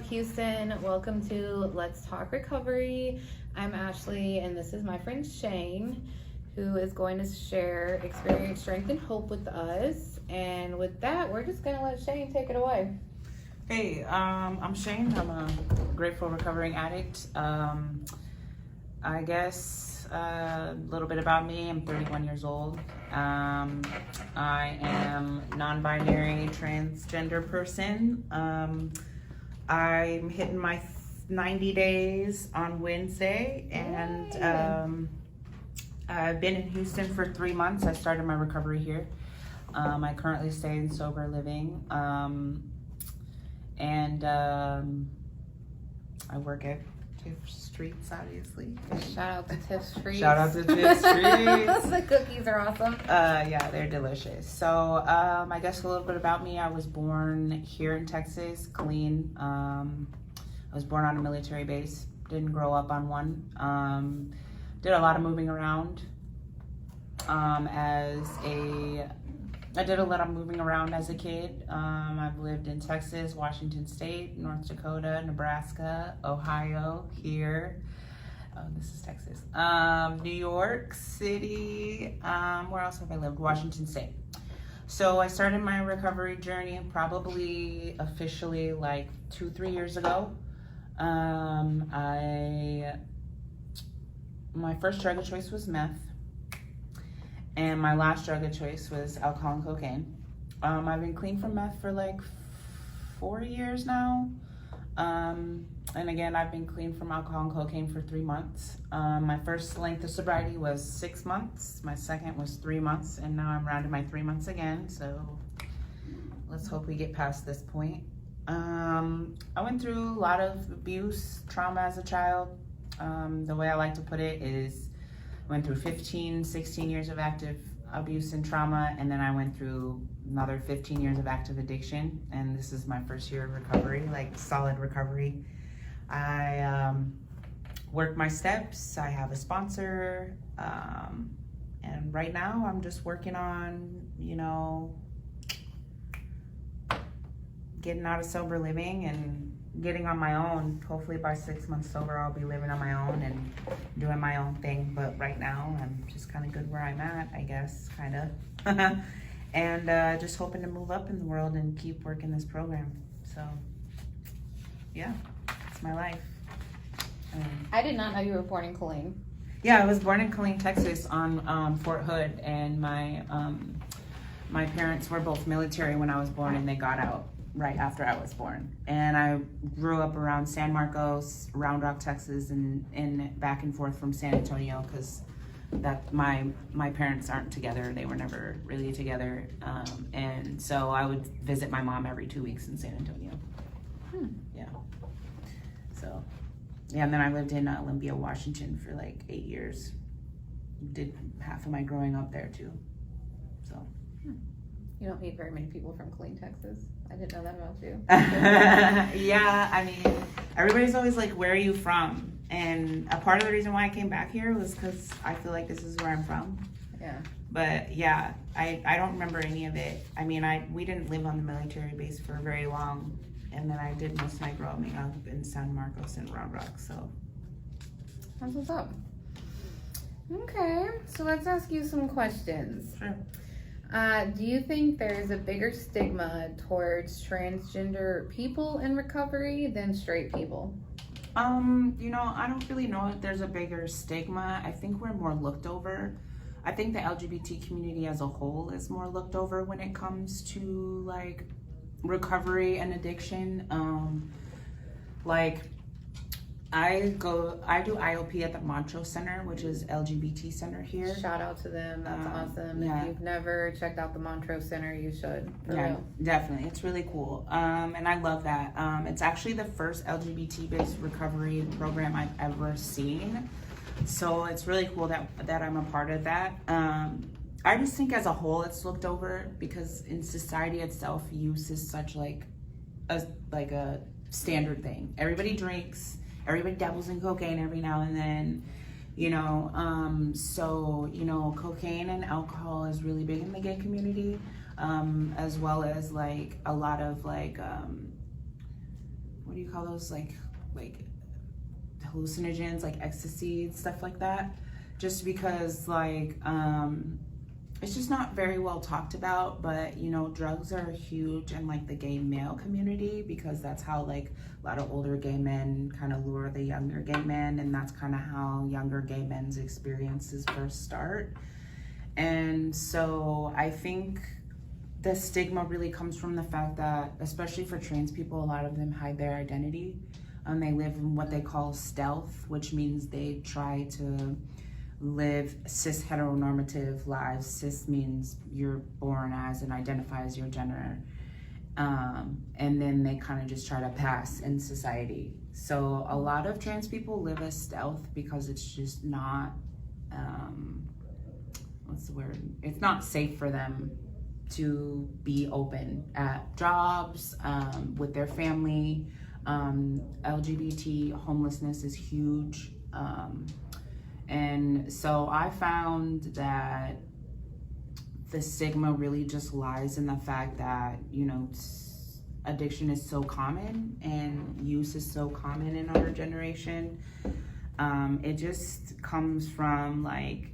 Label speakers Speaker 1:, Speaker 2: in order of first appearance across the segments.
Speaker 1: up, Houston? Welcome to Let's Talk Recovery. I'm Ashley, and this is my friend Shane, who is going to share experience, strength, and hope with us. And with that, we're just going to let Shane take it away.
Speaker 2: Hey, I'm Shane. I'm a grateful recovering addict. I guess a little bit about me. I'm 31 years old. I am non-binary transgender person. I'm hitting my 90 days on Wednesday, and I've been in Houston for 3 months. I started my recovery here. I currently stay in sober living, and I work at Tiff Streets, obviously.
Speaker 1: Shout out to Tiff Streets.
Speaker 2: Shout out to Tiff Streets.
Speaker 1: The cookies are awesome.
Speaker 2: Yeah, they're delicious. So, I guess a little bit about me. I was born here in Texas, Killeen. I was born on a military base. Didn't grow up on one. Did a lot of moving around. I did a lot of moving around as a kid. I've lived in Texas, Washington State, North Dakota, Nebraska, Ohio, here. Oh, this is Texas. New York City. Where else have I lived? Washington State. So I started my recovery journey probably officially like 2-3 years ago. My first drug of choice was meth. And my last drug of choice was alcohol and cocaine. I've been clean from meth for like 4 years now. And again, I've been clean from alcohol and cocaine for 3 months. My first length of sobriety was 6 months. My second was 3 months. And now I'm rounding my 3 months again. So let's hope we get past this point. I went through a lot of abuse, trauma as a child. The way I like to put it is went through 16 years of active abuse and trauma, and then I went through another 15 years of active addiction, and this is my first year of recovery, like solid recovery. I work my steps, I have a sponsor, and right now I'm just working on, getting out of sober living and getting on my own. Hopefully by 6 months sober, I'll be living on my own and doing my own thing. But right now, I'm just kind of good where I'm at, I guess, kind of. And just hoping to move up in the world and keep working this program. So, yeah, it's my life.
Speaker 1: I did not know you were born in Killeen.
Speaker 2: Yeah, I was born in Killeen, Texas on Fort Hood. And my parents were both military when I was born, and they got out right after I was born. And I grew up around San Marcos, Round Rock, Texas, and back and forth from San Antonio, because that my parents aren't together. They were never really together. And so I would visit my mom every 2 weeks in San Antonio. Yeah. So, yeah, and then I lived in Olympia, Washington for like 8 years. Did half of my growing up there too. So.
Speaker 1: You don't meet very many people from Killeen, Texas. I didn't know that about you.
Speaker 2: Yeah, I mean, everybody's always like, where are you from? And a part of the reason why I came back here was because I feel like this is where I'm from.
Speaker 1: Yeah.
Speaker 2: But yeah, I don't remember any of it. I mean, we didn't live on the military base for very long. And then I did most of my growing up in San Marcos and Round Rock, so.
Speaker 1: That's what's up. Okay, so let's ask you some questions.
Speaker 2: Sure.
Speaker 1: Do you think there's a bigger stigma towards transgender people in recovery than straight people?
Speaker 2: I don't really know if there's a bigger stigma. I think we're more looked over. I think the LGBT community as a whole is more looked over when it comes to like recovery and addiction. I do IOP at the Montrose Center, which is LGBT center here.
Speaker 1: Shout out to them. That's awesome.
Speaker 2: Yeah.
Speaker 1: If you've never checked out the Montrose Center, you should. For real.
Speaker 2: Definitely. It's really cool. And I love that. It's actually the first LGBT-based recovery program I've ever seen. So it's really cool that I'm a part of that. I just think as a whole it's looked over because in society itself, use is such like a standard thing. Everybody drinks. Everybody dabbles in cocaine every now and then, so cocaine and alcohol is really big in the gay community. as well as like a lot of like what do you call those, like hallucinogens, like ecstasy, stuff like that, just because like it's just not very well talked about. But you know, drugs are huge in like the gay male community, because that's how like a lot of older gay men kind of lure the younger gay men, and that's kind of how younger gay men's experiences first start. And so I think the stigma really comes from the fact that, especially for trans people, a lot of them hide their identity. They live in what they call stealth, which means they try to live cis heteronormative lives. Cis means you're born as and identify as your gender. And then they kind of just try to pass in society. So a lot of trans people live as stealth because it's just not, what's the word? It's not safe for them to be open at jobs, with their family. LGBT homelessness is huge. And so I found that the stigma really just lies in the fact that, you know, addiction is so common and use is so common in our generation. It just comes from like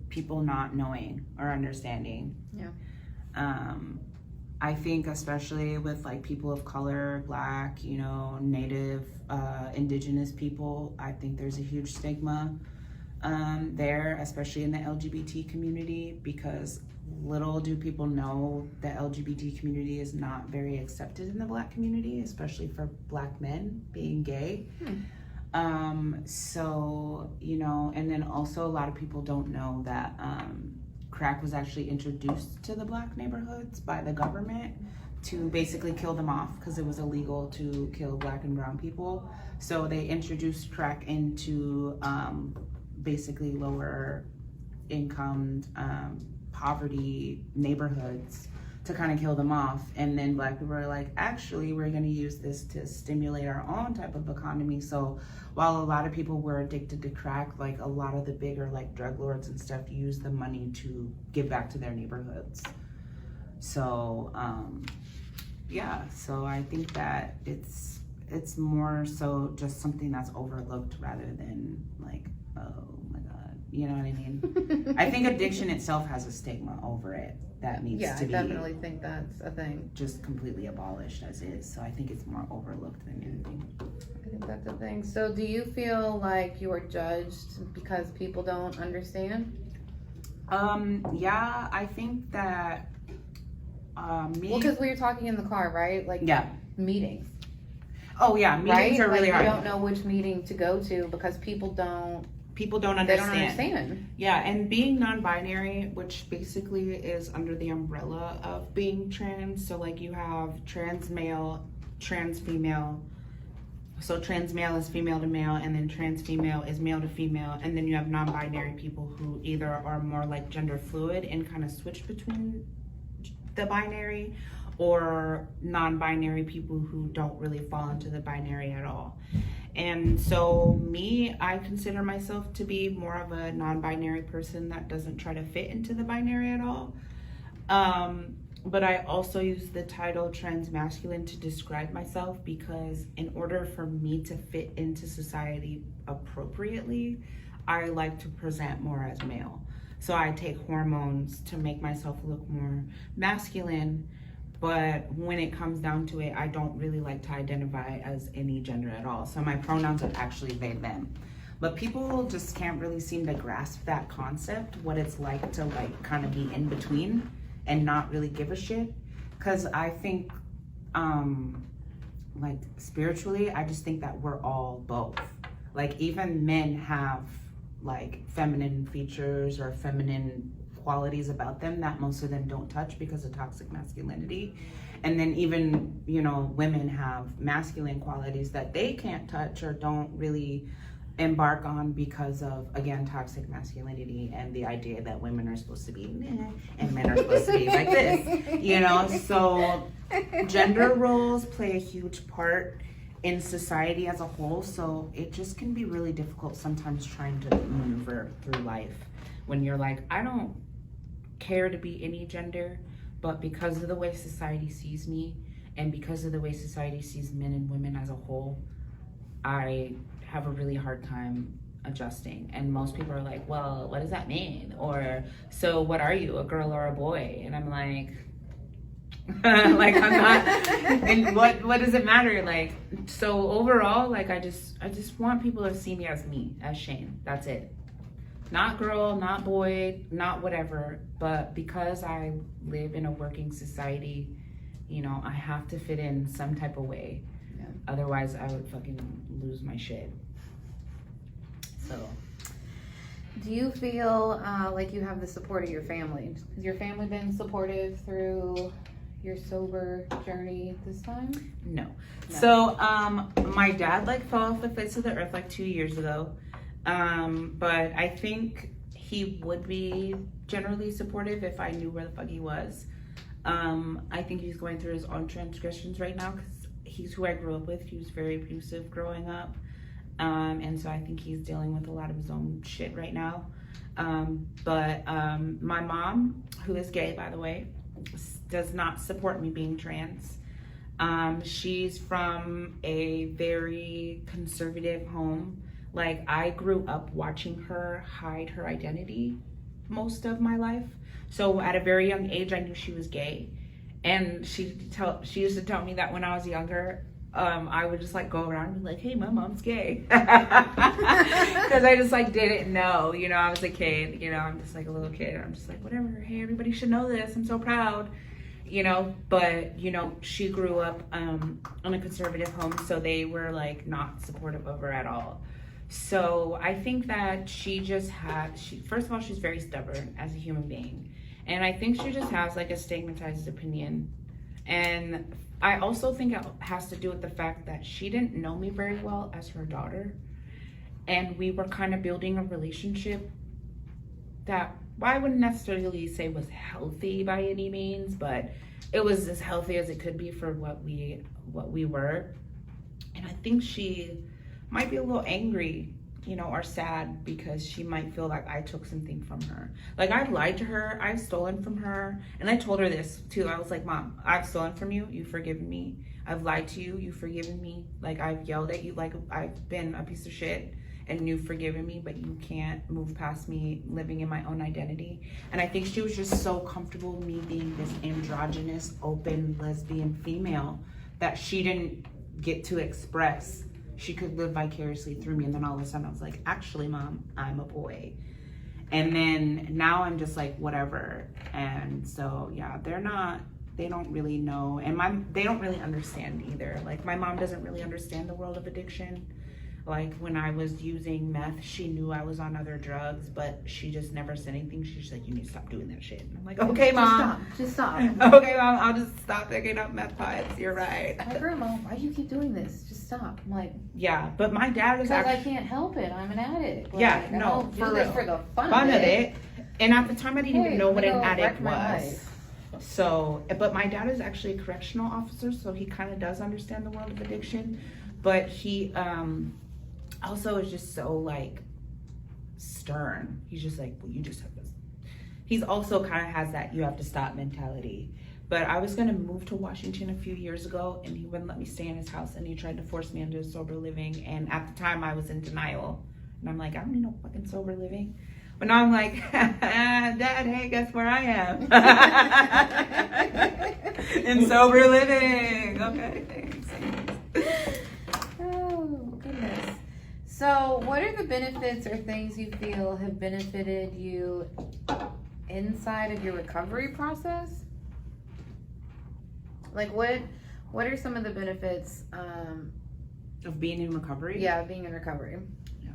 Speaker 2: people not knowing or understanding.
Speaker 1: Yeah.
Speaker 2: I think especially with like people of color, Black, you know, Native, Indigenous people, I think there's a huge stigma there, especially in the LGBT community, because little do people know the LGBT community is not very accepted in the Black community, especially for Black men being gay. So, you know, and then also a lot of people don't know that crack was actually introduced to the Black neighborhoods by the government to basically kill them off, because it was illegal to kill Black and brown people. So they introduced crack into basically lower income, poverty neighborhoods to kind of kill them off. And then Black people are like, actually, we're going to use this to stimulate our own type of economy. So while a lot of people were addicted to crack, like a lot of the bigger like drug lords and stuff use the money to give back to their neighborhoods. So yeah, so I think that it's more so just something that's overlooked rather than like, oh my God, you know what I mean? I think addiction itself has a stigma over it that needs to be,
Speaker 1: I definitely think that's a thing,
Speaker 2: just completely abolished as is. So I think it's more overlooked than anything.
Speaker 1: I think that's a thing. So do you feel like you are judged because people don't understand?
Speaker 2: Yeah, I think that me.
Speaker 1: Well, because we were talking in the car, right? Like,
Speaker 2: yeah,
Speaker 1: meetings.
Speaker 2: Oh yeah, meetings are really hard.
Speaker 1: You don't know which meeting to go to because people don't understand. They don't understand.
Speaker 2: Yeah, and being non-binary, which basically is under the umbrella of being trans. So like you have trans male, trans female. So trans male is female to male, and then trans female is male to female, and then you have non-binary people who either are more like gender fluid and kind of switch between the binary, or non-binary people who don't really fall into the binary at all. And so me, I consider myself to be more of a non-binary person that doesn't try to fit into the binary at all. But I also use the title transmasculine to describe myself, because in order for me to fit into society appropriately, I like to present more as male. So I take hormones to make myself look more masculine. But when it comes down to it, I don't really like to identify as any gender at all. So my pronouns are actually they, them. But people just can't really seem to grasp that concept, what it's like to like kind of be in between and not really give a shit. Because I think, like spiritually, I just think that we're all both. Like even men have like feminine features or feminine qualities about them that most of them don't touch because of toxic masculinity. And then even, you know, women have masculine qualities that they can't touch or don't really embark on because of, again, toxic masculinity and the idea that women are supposed to be meh and men are supposed to be like this, you know. So gender roles play a huge part in society as a whole. So it just can be really difficult sometimes trying to maneuver through life when you're like, I don't care to be any gender, but because of the way society sees me And because of the way society sees men and women as a whole, I have a really hard time adjusting. And most people are like, well, what does that mean? Or, so what are you, a girl or a boy? And I'm like, like, I'm not, and what does it matter? Like, so overall, like, I just want people to see me, as Shane. That's it. Not girl, not boy, not whatever. But because I live in a working society, you know, I have to fit in some type of way.
Speaker 1: Yeah.
Speaker 2: Otherwise, I would fucking lose my shit. So.
Speaker 1: Do you feel like you have the support of your family? Has your family been supportive through your sober journey this time?
Speaker 2: No. So, my dad like fell off the face of the earth like 2 years ago. But I think he would be generally supportive if I knew where the fuck he was. I think he's going through his own transgressions right now because he's who I grew up with. He was very abusive growing up. And so I think he's dealing with a lot of his own shit right now. But my mom, who is gay, by the way, does not support me being trans. She's from a very conservative home. Like, I grew up watching her hide her identity most of my life. So at a very young age, I knew she was gay. And she used to tell me that when I was younger, I would just like go around and be like, hey, my mom's gay. Because I just like didn't know, you know, I was a kid, you know, I'm just like a little kid. I'm just like, whatever, hey, everybody should know this. I'm so proud, you know, but, you know, she grew up in a conservative home. So they were like not supportive of her at all. So I think that first of all, she's very stubborn as a human being. And I think she just has like a stigmatized opinion. And I also think it has to do with the fact that she didn't know me very well as her daughter. And we were kind of building a relationship that I wouldn't necessarily say was healthy by any means, but it was as healthy as it could be for what we were. And I think she might be a little angry, you know, or sad because she might feel like I took something from her. Like, I've lied to her, I've stolen from her, and I told her this too. I was like, Mom, I've stolen from you, you've forgiven me. I've lied to you, you've forgiven me. Like, I've yelled at you, like I've been a piece of shit, and you've forgiven me, but you can't move past me living in my own identity. And I think she was just so comfortable with me being this androgynous, open, lesbian female that she didn't get to express. She could live vicariously through me. And then all of a sudden I was like, actually, Mom, I'm a boy. And then now I'm just like, whatever. And so, yeah, they don't really know. And they don't really understand either. Like, my mom doesn't really understand the world of addiction. Like, when I was using meth, she knew I was on other drugs, but she just never said anything. She's just like, you need to stop doing that shit. And I'm like, okay, Mom.
Speaker 1: Just stop.
Speaker 2: Okay, Mom, I'll just stop picking up meth pies. You're right.
Speaker 1: My grandma, why do you keep doing this? Just stop. I'm like,
Speaker 2: yeah, but my dad is
Speaker 1: because I can't help it. I'm an addict. Like,
Speaker 2: yeah,
Speaker 1: I
Speaker 2: no,
Speaker 1: don't do this for the fun of
Speaker 2: it. And at the time, I didn't even know what an addict was.
Speaker 1: Life.
Speaker 2: So, but my dad is actually a correctional officer, so he kind of does understand the world of addiction. But he also is just so like stern. He's just like, well, you just have this. He's also kind of has that you have to stop mentality. But I was going to move to Washington a few years ago, and he wouldn't let me stay in his house, and he tried to force me into sober living. And at the time, I was in denial. And I'm like, I don't need no fucking sober living. But now I'm like, Dad, hey, guess where I am? In sober living. Okay, thanks.
Speaker 1: Oh, goodness. So what are the benefits or things you feel have benefited you inside of your recovery process? Like, what are some of the benefits
Speaker 2: Of being in recovery?
Speaker 1: Yeah, being in recovery.
Speaker 2: Yeah,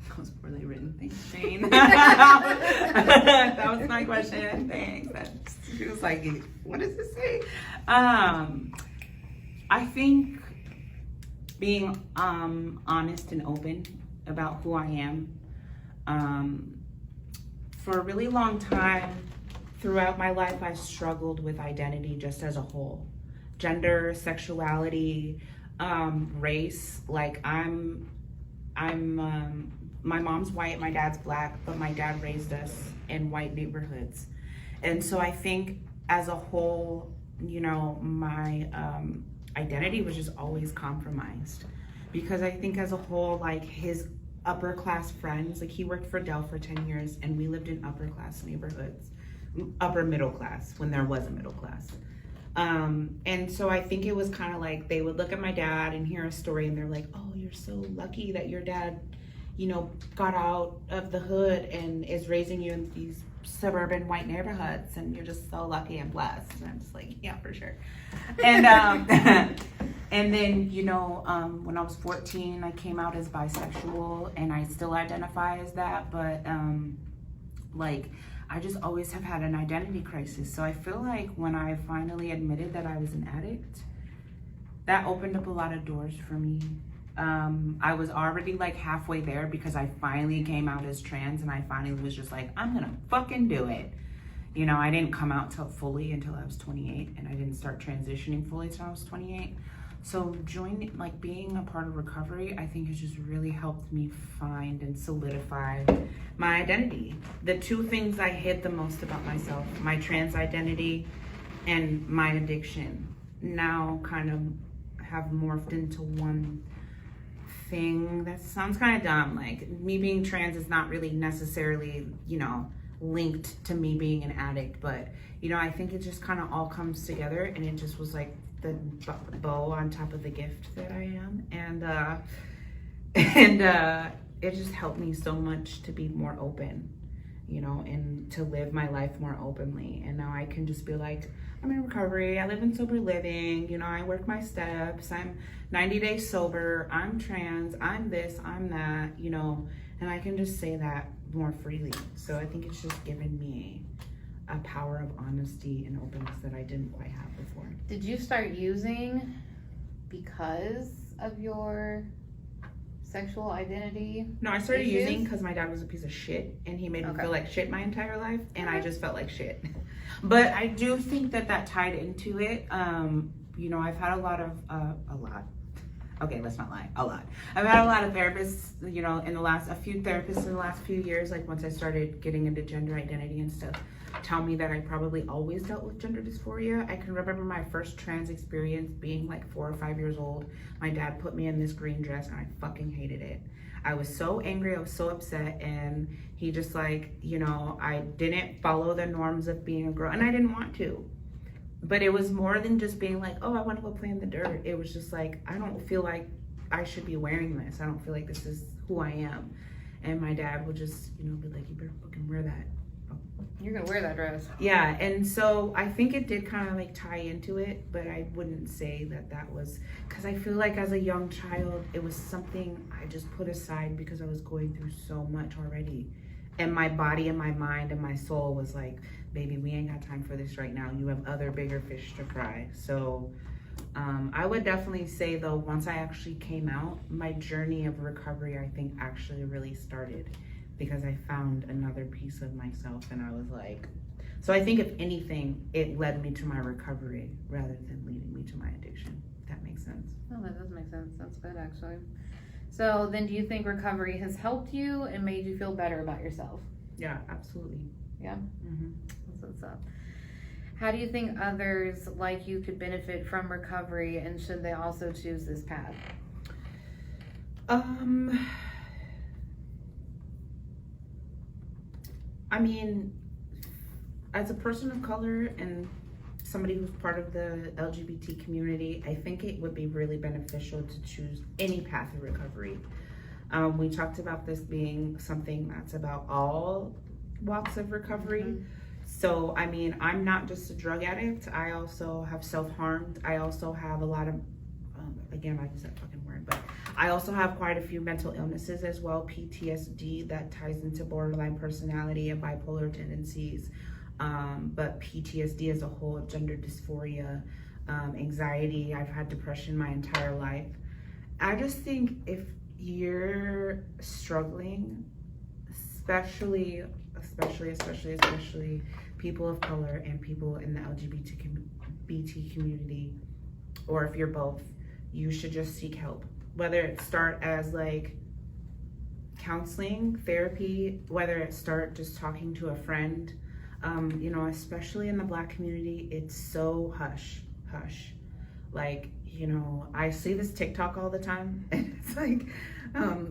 Speaker 2: that was poorly written. Thanks, Shane. That was my question. Thanks. She was like, what does this say? I think being honest and open about who I am. For a really long time, throughout my life, I struggled with identity just as a whole. Gender, sexuality, race. Like, my mom's white, my dad's black, but my dad raised us in white neighborhoods. And so I think as a whole, my identity was just always compromised, because I think as a whole, like his upper class friends, like he worked for Dell for 10 years and we lived in upper class neighborhoods, upper middle class when there was a middle class. And so I think it was kind of like they would look at my dad and hear a story and they're like, oh, you're so lucky that your dad, got out of the hood and is raising you in these suburban white neighborhoods, and you're just so lucky and blessed. And I'm just like, yeah, for sure. And and then when I was 14, I came out as bisexual, and I still identify as that, but I just always have had an identity crisis. So I feel like when I finally admitted that I was an addict, that opened up a lot of doors for me. I was already like halfway there because I finally came out as trans, and I finally was just like, I'm gonna fucking do it. I didn't come out fully until I was 28, and I didn't start transitioning fully until I was 28. So being a part of recovery, I think has just really helped me find and solidify my identity. The two things I hid the most about myself, my trans identity and my addiction, now kind of have morphed into one thing. That sounds kind of dumb. Like, me being trans is not really necessarily, linked to me being an addict, but I think it just kind of all comes together, and it just was like the bow on top of the gift that I am, and it just helped me so much to be more open, and to live my life more openly. And now I can just be like, I'm in recovery, I live in sober living, I work my steps, I'm 90 days sober, I'm trans, I'm this, I'm that, and I can just say that more freely. So I think it's just given me a power of honesty and openness that I didn't quite have before.
Speaker 1: Did you start using because of your sexual identity?
Speaker 2: No, I started
Speaker 1: issues?
Speaker 2: using because my dad was a piece of shit, and he made me feel like shit my entire life, and I just felt like shit. But I do think that tied into it. I've had a lot. Okay, let's not lie. A lot. I've had a lot of therapists, a few therapists in the last few years, like once I started getting into gender identity and stuff, tell me that I probably always dealt with gender dysphoria. I can remember my first trans experience being like 4 or 5 years old. My dad put me in this green dress, and I fucking hated it. I was so angry, I was so upset, and he just I didn't follow the norms of being a girl, and I didn't want to. But it was more than just being like, oh, I want to go play in the dirt. It was just like, I don't feel like I should be wearing this. I don't feel like this is who I am. And my dad would just, be like, you better fucking wear that.
Speaker 1: You're gonna wear that dress.
Speaker 2: Yeah, and so I think it did kind of tie into it, but I wouldn't say that was, because I feel like as a young child, it was something I just put aside because I was going through so much already. And my body and my mind and my soul was like, baby, we ain't got time for this right now. You have other bigger fish to fry. So I would definitely say, though, once I actually came out, my journey of recovery, I think, actually really started, because I found another piece of myself, and I was like, so I think if anything, it led me to my recovery rather than leading me to my addiction, if that makes sense.
Speaker 1: Oh, that does make sense. That's good, actually. So then, do you think recovery has helped you and made you feel better about yourself?
Speaker 2: Yeah, absolutely.
Speaker 1: Yeah?
Speaker 2: Mm-hmm.
Speaker 1: That's what's up. How do you think others like you could benefit from recovery, and should they also choose this path?
Speaker 2: I mean, as a person of color and somebody who's part of the LGBT community, I think it would be really beneficial to choose any path of recovery. We talked about this being something that's about all walks of recovery. Mm-hmm. So, I mean, I'm not just a drug addict. I also have self-harmed. I also have a lot of, again, I use that fucking word, but I also have quite a few mental illnesses as well, PTSD that ties into borderline personality and bipolar tendencies. But PTSD as a whole, gender dysphoria, anxiety. I've had depression my entire life. I just think if you're struggling, especially people of color and people in the LGBT community, or if you're both, you should just seek help. Whether it start as counseling, therapy, whether it start just talking to a friend, You know, especially in the Black community, it's so hush. Like, you know, I see this TikTok all the time, and it's like,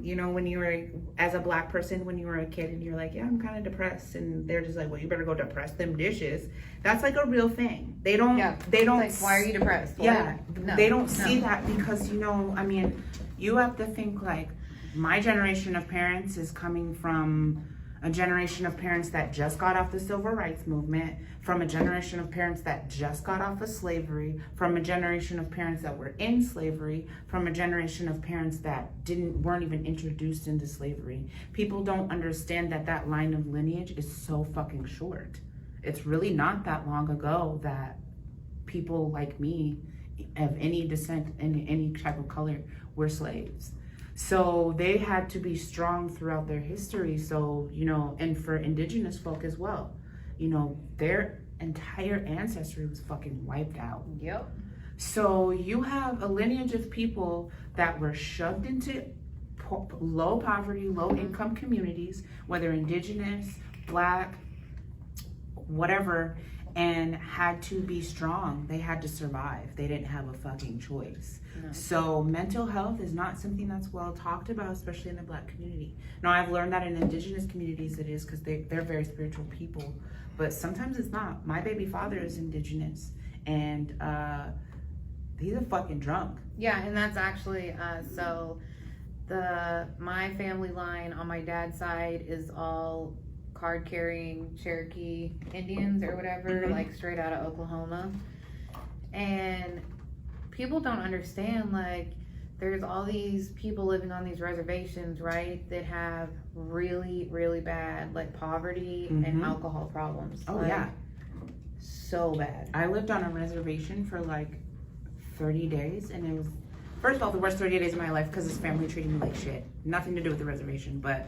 Speaker 2: you know, when you were, as a Black person, when you were a kid and you're like, yeah, I'm kind of depressed, and they're just like, well, you better go depress them dishes. That's like a real thing. They don't,
Speaker 1: like, why are you depressed?
Speaker 2: Yeah, they don't see that, because, you know, I mean, you have to think, like, my generation of parents is coming from a generation of parents that just got off the civil rights movement, from a generation of parents that just got off of slavery, from a generation of parents that were in slavery, from a generation of parents that weren't even introduced into slavery. People don't understand that that line of lineage is so fucking short. It's really not that long ago that people like me, of any descent and any type of color, were slaves. So they had to be strong throughout their history. So, you know, and for indigenous folk as well, you know, their entire ancestry was fucking wiped out.
Speaker 1: Yep.
Speaker 2: So you have a lineage of people that were shoved into low poverty, low income communities, whether indigenous, Black, whatever, and had to be strong. They had to survive. They didn't have a fucking choice. No. So mental health is not something that's well talked about, especially in the Black community. Now, I've learned that in indigenous communities it is, because they're very spiritual people, but sometimes it's not. My baby father is indigenous, and he's a fucking drunk.
Speaker 1: Yeah, and that's actually, so my family line on my dad's side is all card-carrying Cherokee Indians or whatever, like straight out of Oklahoma. And people don't understand, like, there's all these people living on these reservations, right, that have really, really bad, like, poverty and alcohol problems.
Speaker 2: Oh,
Speaker 1: like,
Speaker 2: yeah.
Speaker 1: So bad.
Speaker 2: I lived on a reservation for, like, 30 days, and it was, first of all, the worst 30 days of my life, because his family treated me like shit. Nothing to do with the reservation, but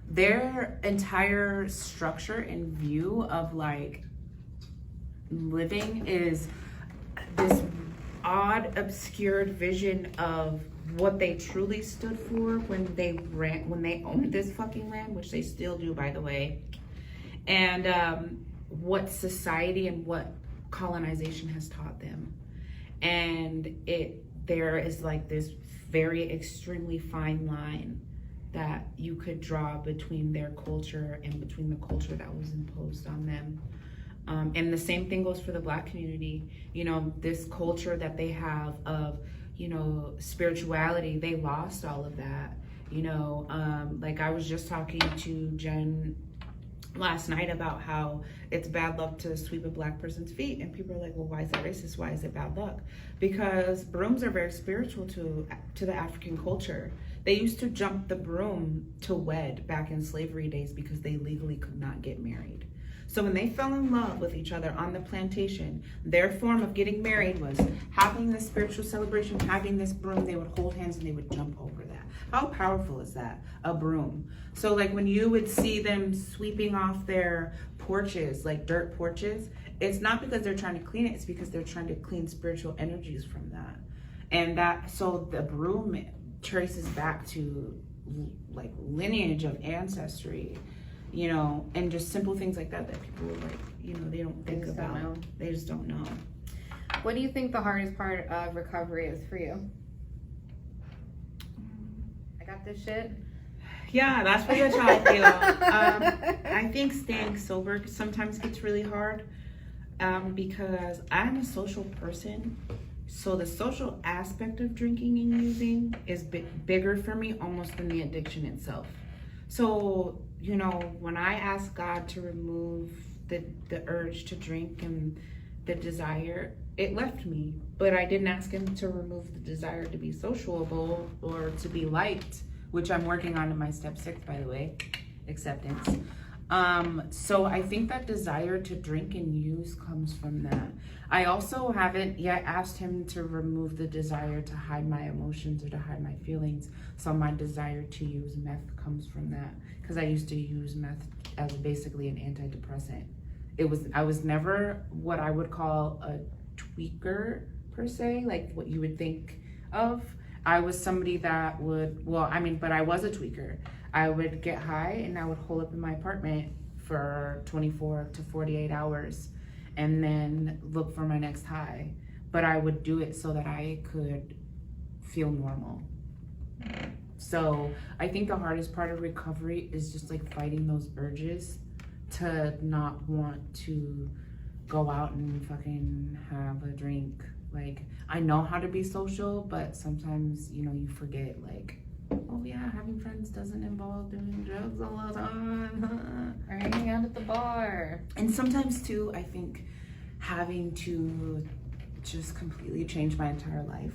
Speaker 2: their entire structure and view of, like, living is this odd, obscured vision of what they truly stood for when they owned this fucking land, which they still do, by the way, and what society and what colonization has taught them. And there is, like, this very extremely fine line that you could draw between their culture and between the culture that was imposed on them. And the same thing goes for the Black community. You know, this culture that they have of, you know, spirituality, they lost all of that. You know, like, I was just talking to Jen last night about how it's bad luck to sweep a Black person's feet, and people are like, well, why is that racist? Why is it bad luck? Because brooms are very spiritual to the African culture. They used to jump the broom to wed back in slavery days because they legally could not get married. So when they fell in love with each other on the plantation, their form of getting married was having this spiritual celebration, having this broom. They would hold hands and they would jump over that. How powerful is that? A broom. So, like, when you would see them sweeping off their porches, like dirt porches, it's not because they're trying to clean it, it's because they're trying to clean spiritual energies from that. And so the broom traces back to, like, lineage of ancestry, you know, and just simple things like that people, like, you know, they don't think about. They just don't know.
Speaker 1: What do you think the hardest part of recovery is for you? I got this shit.
Speaker 2: Yeah, that's pretty much how I feel. I think staying sober sometimes gets really hard, because I'm a social person. So the social aspect of drinking and using is bigger for me almost than the addiction itself. So, you know, when I asked God to remove the urge to drink and the desire, it left me. But I didn't ask him to remove the desire to be sociable or to be liked, which I'm working on in my step 6, by the way, acceptance. So I think that desire to drink and use comes from that. I also haven't yet asked him to remove the desire to hide my emotions or to hide my feelings. So my desire to use meth comes from that, because I used to use meth as basically an antidepressant. I was never what I would call a tweaker per se, like what you would think of. I was somebody that but I was a tweaker. I would get high and I would hole up in my apartment for 24 to 48 hours and then look for my next high. But I would do it so that I could feel normal. So I think the hardest part of recovery is just like fighting those urges to not want to go out and fucking have a drink. Like, I know how to be social, but sometimes, you know, you forget, like, oh yeah, having friends doesn't involve doing drugs all the time.
Speaker 1: Or hanging out at the bar.
Speaker 2: And sometimes too, I think having to just completely change my entire life.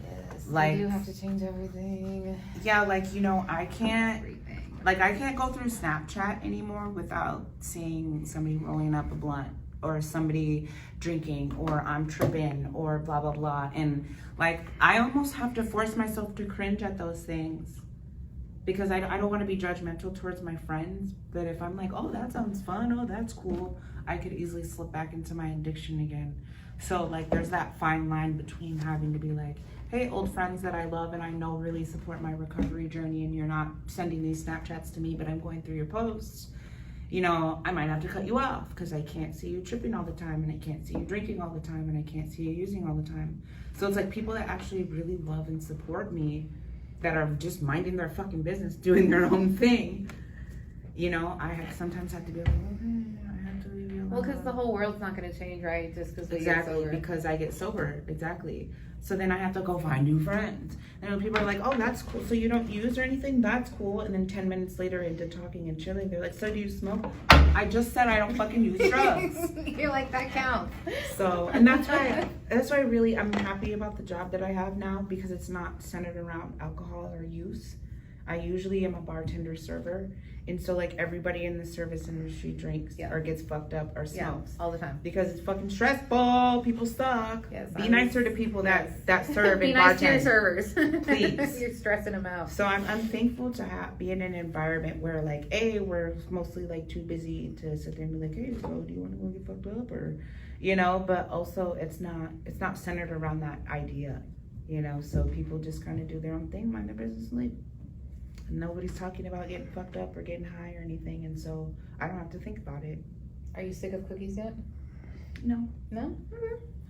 Speaker 1: Yes,
Speaker 2: Like,
Speaker 1: you do have to change everything.
Speaker 2: Yeah, like, you know, I can't
Speaker 1: Everything.
Speaker 2: Like, I can't go through Snapchat anymore without seeing somebody rolling up a blunt or somebody drinking or I'm tripping or blah, blah, blah. And, like, I almost have to force myself to cringe at those things because I don't want to be judgmental towards my friends. But if I'm like, oh, that sounds fun, oh, that's cool, I could easily slip back into my addiction again. So, like, there's that fine line between having to be like, hey, old friends that I love and I know really support my recovery journey, and you're not sending these Snapchats to me, but I'm going through your posts. You know, I might have to cut you off because I can't see you tripping all the time, and I can't see you drinking all the time, and I can't see you using all the time. So it's like people that actually really love and support me that are just minding their fucking business, doing their own thing. You know, sometimes have to be like, okay, I have to leave you alone.
Speaker 1: Well, because the whole world's not going to change, right? Just because we
Speaker 2: Exactly,
Speaker 1: get sober.
Speaker 2: because I get sober. Exactly. So then I have to go find new friends. And when people are like, oh, that's cool. So you don't use or anything? That's cool. And then 10 minutes later into talking and chilling, they're like, so do you smoke? I just said I don't fucking use drugs.
Speaker 1: You're like, that counts.
Speaker 2: So, and that's why really I'm happy about the job that I have now, because it's not centered around alcohol or use. I usually am a bartender server. And so, like, everybody in the service industry drinks or gets fucked up or smokes.
Speaker 1: All the time.
Speaker 2: Because it's fucking stressful. People suck.
Speaker 1: Yes,
Speaker 2: Be nicer to people that serve
Speaker 1: Be
Speaker 2: and
Speaker 1: nice to your
Speaker 2: bartend.
Speaker 1: servers.
Speaker 2: Please.
Speaker 1: You're stressing them out.
Speaker 2: So I'm thankful to be in an environment where, like, we're mostly, like, too busy to sit there and be like, hey, so do you want to go get fucked up? Or, you know, but also it's not centered around that idea, you know? So people just kind of do their own thing, mind their business, and leave. Nobody's talking about getting fucked up or getting high or anything, and so I don't have to think about it.
Speaker 1: Are you sick of cookies yet?
Speaker 2: No.
Speaker 1: No?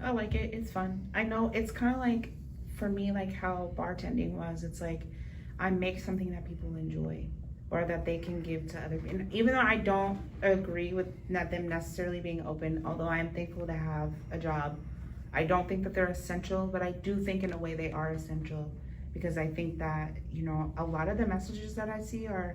Speaker 2: I like it. It's fun. I know it's kind of like, for me, like how bartending was. It's like I make something that people enjoy or that they can give to other people. And even though I don't agree with not them necessarily being open, although I am thankful to have a job, I don't think that they're essential, but I do think in a way they are essential. Because I think that, you know, a lot of the messages that I see are,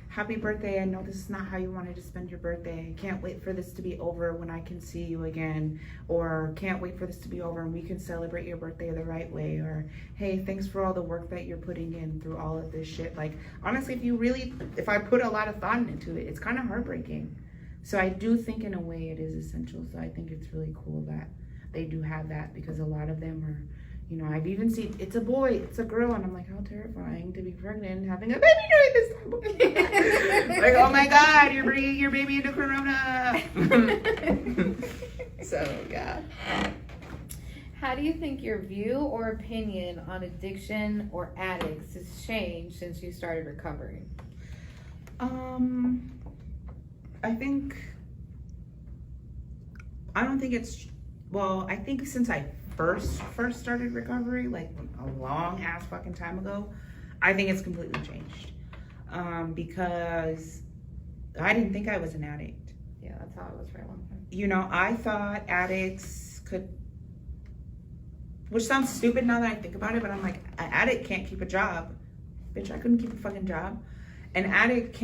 Speaker 2: happy birthday, I know this is not how you wanted to spend your birthday. Can't wait for this to be over when I can see you again. Or can't wait for this to be over and we can celebrate your birthday the right way. Or, hey, thanks for all the work that you're putting in through all of this shit. Like, honestly, if I put a lot of thought into it, it's kind of heartbreaking. So I do think in a way it is essential. So I think it's really cool that they do have that, because a lot of them are, you know, I've even seen, it's a boy, it's a girl, and I'm like, how terrifying to be pregnant and having a baby during this time. Like, oh my God, you're bringing your baby into Corona. So, yeah.
Speaker 1: How do you think your view or opinion on addiction or addicts has changed since you started recovering?
Speaker 2: I think since I first started recovery, like a long ass fucking time ago, I think it's completely changed. Because I didn't think I was an addict.
Speaker 1: Yeah, that's how it was for a long time.
Speaker 2: You know, I thought addicts could, which sounds stupid now that I think about it, but I'm like, an addict can't keep a job. Bitch, I couldn't keep a fucking job. An addict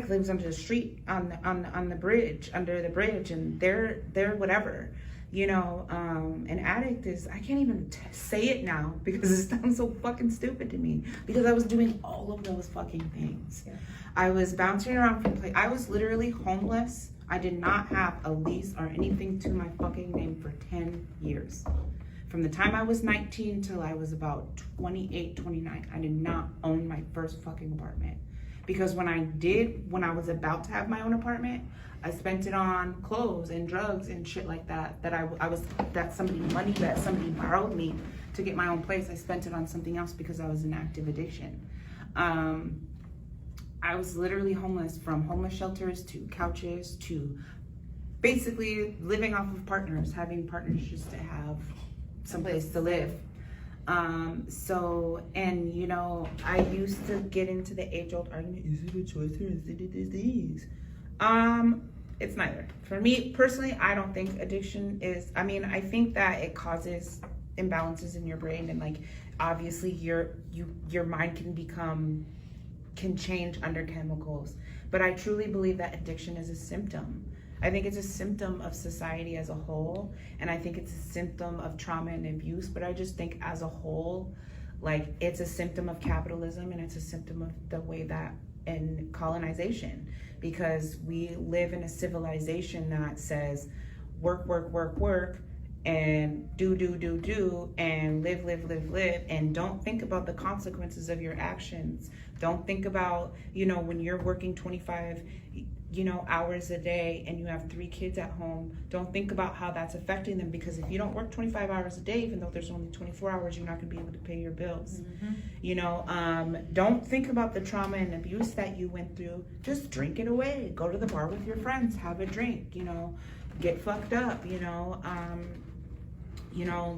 Speaker 2: lives under the street, on the bridge, under the bridge, and they're whatever. You know, an addict is, I can't even say it now because it sounds so fucking stupid to me, because I was doing all of those fucking things.
Speaker 1: Yeah.
Speaker 2: I was bouncing around from place. I was literally homeless. I did not have a lease or anything to my fucking name for 10 years. From the time I was 19 till I was about 28, 29, I did not own my first fucking apartment. Because when I was about to have my own apartment, I spent it on clothes and drugs and shit like that. That money that somebody borrowed me to get my own place. I spent it on something else because I was in active addiction. I was literally homeless, from homeless shelters to couches to basically living off of partners, having partners just to have someplace to live. So, and you know, I used to get into the age-old argument, is it a choice or is it a disease? It's neither. For me personally, I don't think addiction is, I mean, I think that it causes imbalances in your brain, and like obviously your mind can change under chemicals, but I truly believe that addiction is a symptom. I think it's a symptom of society as a whole, and I think it's a symptom of trauma and abuse, but I just think as a whole, like, it's a symptom of capitalism, and it's a symptom of the way that, and colonization, because we live in a civilization that says work, work, work, work, and do, and live, and don't think about the consequences of your actions. Don't think about, you know, when you're working 25, you know, hours a day and you have 3 kids at home, don't think about how that's affecting them, because if you don't work 25 hours a day, even though there's only 24 hours, you're not going to be able to pay your bills. You know, don't think about the trauma and abuse that you went through. Just drink it away. Go to the bar with your friends, have a drink, you know, get fucked up, you know,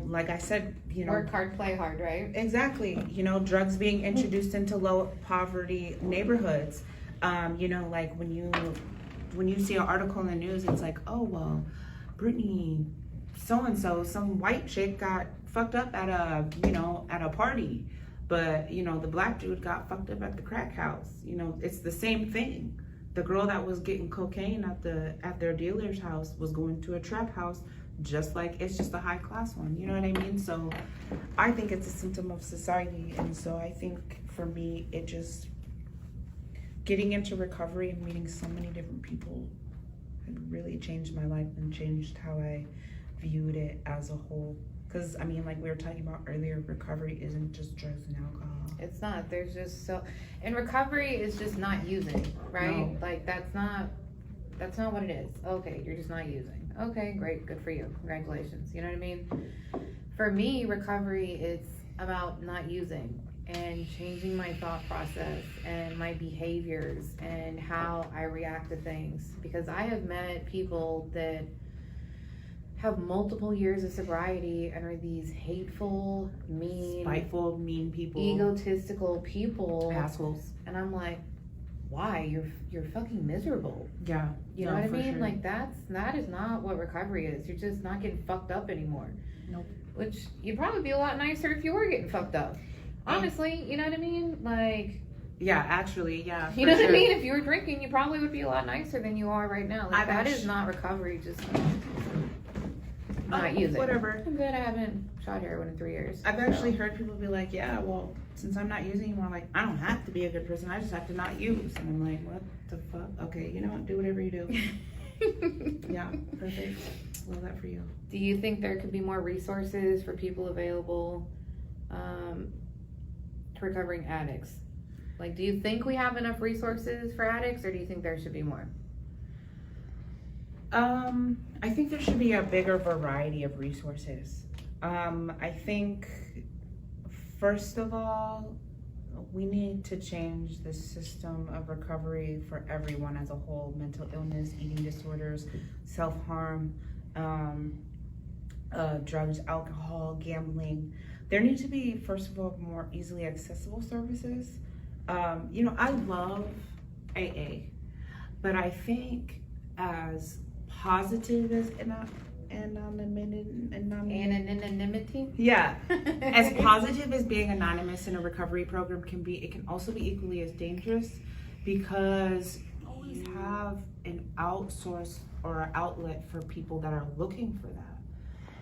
Speaker 2: like I said, you know,
Speaker 1: work hard, play hard, right?
Speaker 2: Exactly. You know, drugs being introduced into low poverty neighborhoods. You know, like when you see an article in the news, it's like, oh, well, Brittany so-and-so, some white chick got fucked up at a party. But, you know, the black dude got fucked up at the crack house. You know, it's the same thing. The girl that was getting cocaine at their dealer's house was going to a trap house, just like it's just a high class one. You know what I mean? So I think it's a symptom of society. And so I think for me, it just, getting into recovery and meeting so many different people had really changed my life and changed how I viewed it as a whole. Because, I mean, like we were talking about earlier, recovery isn't just drugs and alcohol.
Speaker 1: It's not. There's just so... And recovery is just not using, right?
Speaker 2: No.
Speaker 1: Like, that's not what it is. Okay, you're just not using. Okay, great. Good for you. Congratulations. You know what I mean? For me, recovery is about not using and changing my thought process and my behaviors and how I react to things. Because I have met people that have multiple years of sobriety and are these hateful, mean,
Speaker 2: spiteful, mean people,
Speaker 1: egotistical people,
Speaker 2: assholes.
Speaker 1: And I'm like, why? You're fucking miserable.
Speaker 2: Yeah.
Speaker 1: You know what I mean?
Speaker 2: Sure.
Speaker 1: Like that is not what recovery is. You're just not getting fucked up anymore.
Speaker 2: Nope.
Speaker 1: Which you'd probably be a lot nicer if you were getting fucked up. Honestly, you know what I mean? Like,
Speaker 2: yeah, actually, yeah.
Speaker 1: You know what I mean? If you were drinking, you probably would be a lot nicer than you are right now. Like, that is not recovery, just not using.
Speaker 2: Whatever.
Speaker 1: I'm good. I haven't shot heroin in 3 years.
Speaker 2: I've actually heard people be like, yeah, well, since I'm not using anymore, like, I don't have to be a good person. I just have to not use. And I'm like, what the fuck? Okay, you know what? Do whatever you do. Yeah, perfect. Love that for you.
Speaker 1: Do you think there could be more resources for people available to recovering addicts? Like, do you think we have enough resources for addicts, or do you think there should be more?
Speaker 2: I think there should be a bigger variety of resources. I think, first of all, we need to change the system of recovery for everyone as a whole. Mental illness, eating disorders, self-harm, drugs, alcohol, gambling. There need to be, first of all, more easily accessible services. You know, I love AA, but I think as positive as
Speaker 1: Anonymity?
Speaker 2: Yeah. As positive as being anonymous in a recovery program can be, it can also be equally as dangerous, because you always have an outsource or an outlet for people that are looking for that.